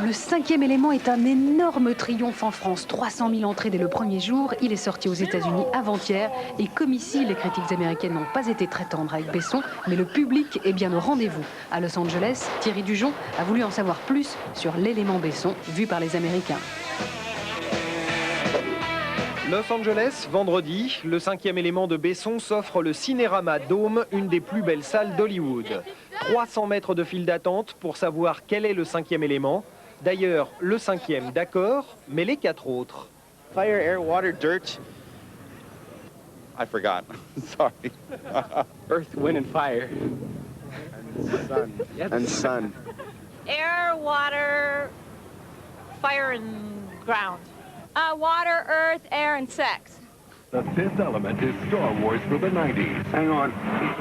Le cinquième élément est un énorme triomphe en France. 300 000 entrées dès le premier jour. Il est sorti aux États-Unis avant-hier. Et comme ici, les critiques américaines n'ont pas été très tendres avec Besson, mais le public est bien au rendez-vous. À Los Angeles, Thierry Dujon a voulu en savoir plus sur l'élément Besson vu par les Américains. Los Angeles, vendredi, le cinquième élément de Besson s'offre le Cinérama Dome, une des plus belles salles d'Hollywood. 300 mètres de file d'attente pour savoir quel est le cinquième élément. D'ailleurs, le cinquième, d'accord, mais les 4 autres. Fire, air, water, dirt. I forgot. Sorry. Earth, wind, and fire. And sun. Yes. And sun. Air, water, fire, and ground. Water, earth, air, and sex. The fifth element is Star Wars for the 90s. Hang on.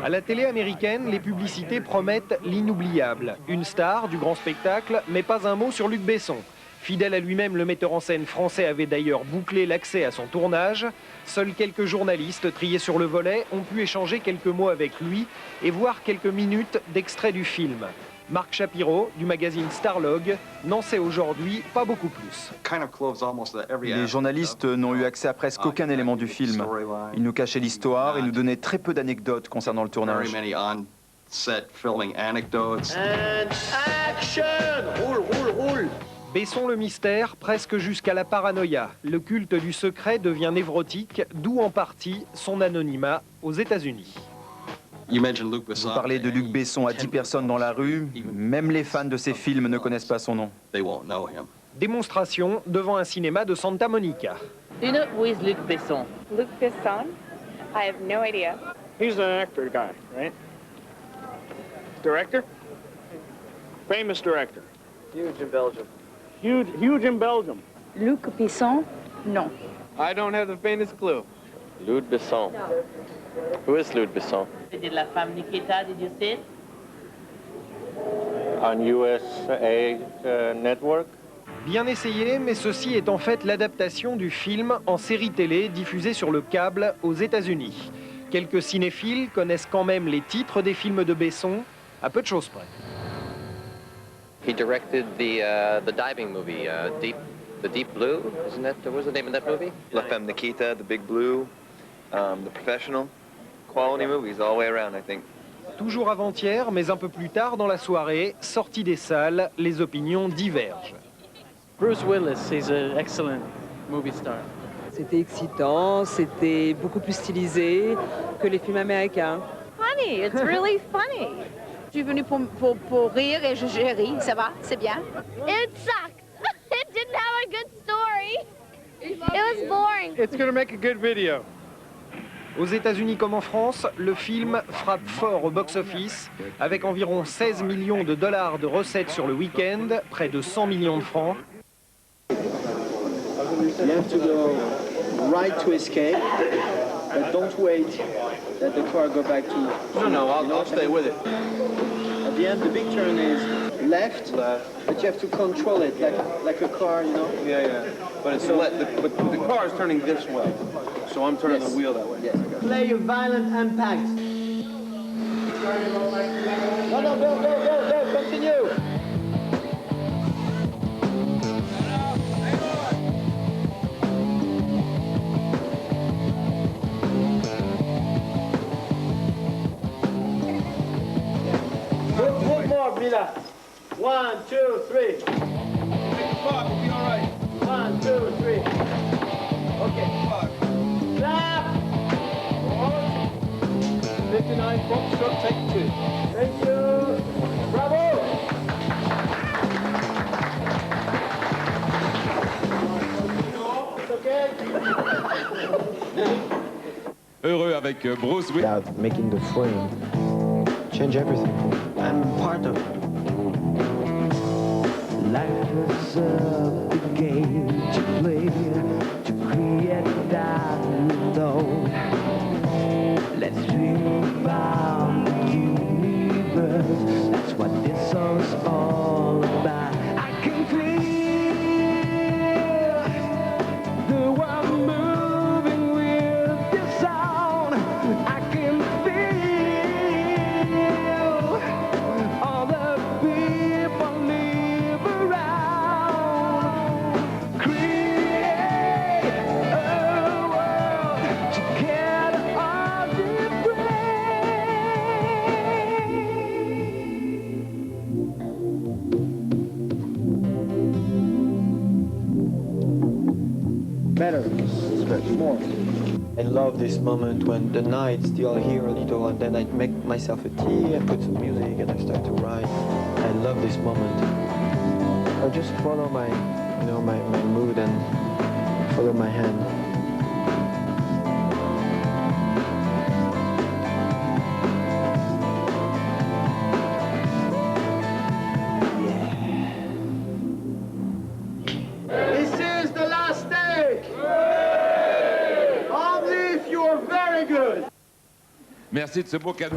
À la télé américaine, les publicités promettent l'inoubliable. Une star du grand spectacle, mais pas un mot sur Luc Besson. Fidèle à lui-même, le metteur en scène français avait d'ailleurs bouclé l'accès à son tournage. Seuls quelques journalistes triés sur le volet ont pu échanger quelques mots avec lui et voir quelques minutes d'extrait du film. Marc Shapiro, du magazine Starlog, n'en sait aujourd'hui pas beaucoup plus. Les journalistes n'ont eu accès à presque aucun élément du film. Ils nous cachaient l'histoire et nous donnaient très peu d'anecdotes concernant le tournage. Besson le mystère, presque jusqu'à la paranoïa. Le culte du secret devient névrotique, d'où en partie son anonymat aux États-Unis. Vous parlez de Luc Besson à 10 personnes dans la rue, même les fans de ses films ne connaissent pas son nom. Démonstration devant un cinéma de Santa Monica. Do you know who is Luc Besson? Luc Besson? I have no idea. He's an actor guy, right? Director? Famous director. Huge in Belgium. Huge in Belgium. Luc Besson? Non. I don't have the faintest clue. Luc Besson. Who is Luc Besson? Did La Femme Nikita, did you see it? On USA Network. Bien essayé, mais ceci est en fait l'adaptation du film en série télé diffusée sur le câble aux États-Unis. Quelques cinéphiles connaissent quand même les titres des films de Besson, à peu de choses près. He directed the diving movie, the Deep Blue, isn't that? What was the name of that movie? La Femme Nikita, The Big Blue, The Professional. Quality movies all the way around, I think. Toujours avant-hier, mais un peu plus tard dans la soirée, sortie des salles, les opinions divergent. Bruce Willis, he's an excellent movie star. C'était excitant, c'était beaucoup plus stylisé que les films américains. Funny, it's really funny. Je suis venue pour rire et j'ai ri, ça va, c'est bien. It sucked. It didn't have a good story. It was boring. It's gonna make a good video. Aux États-Unis comme en France, le film frappe fort au box-office, avec environ 16 millions de dollars de recettes sur le week-end, près de 100 millions de francs. You have to go right to escape, but don't wait that the car go back to... No, I'll stay with it. At the end, the big turn is left, but you have to control it like a car, you know? Yeah. But but the car is turning this way, so I'm turning the wheel that way. Yes. Play your violent impact. No, go, continue. Good more, Mila. 1, 2, 3. We'll be all right. 1, 2, 3. Okay. Clap. 59, Foxtrot, take 2. Thank you. Bravo. It's okay. Heureux avec Bruce Willis. Without making the frame change everything. I'm part of it. Life is a big game to play, to create that unknown. Let's dream about the universe, that's what this song's all about. I can feel the world moving with this sound. I can feel all the people live around. better. Stretch more. I love this moment when the night still here a little, and then I make myself a tea, I put some music, and I start to write. I love this moment. I just follow my, my mood and follow my hand. This is the last take! Only if you're very good! Merci de ce beau cadeau.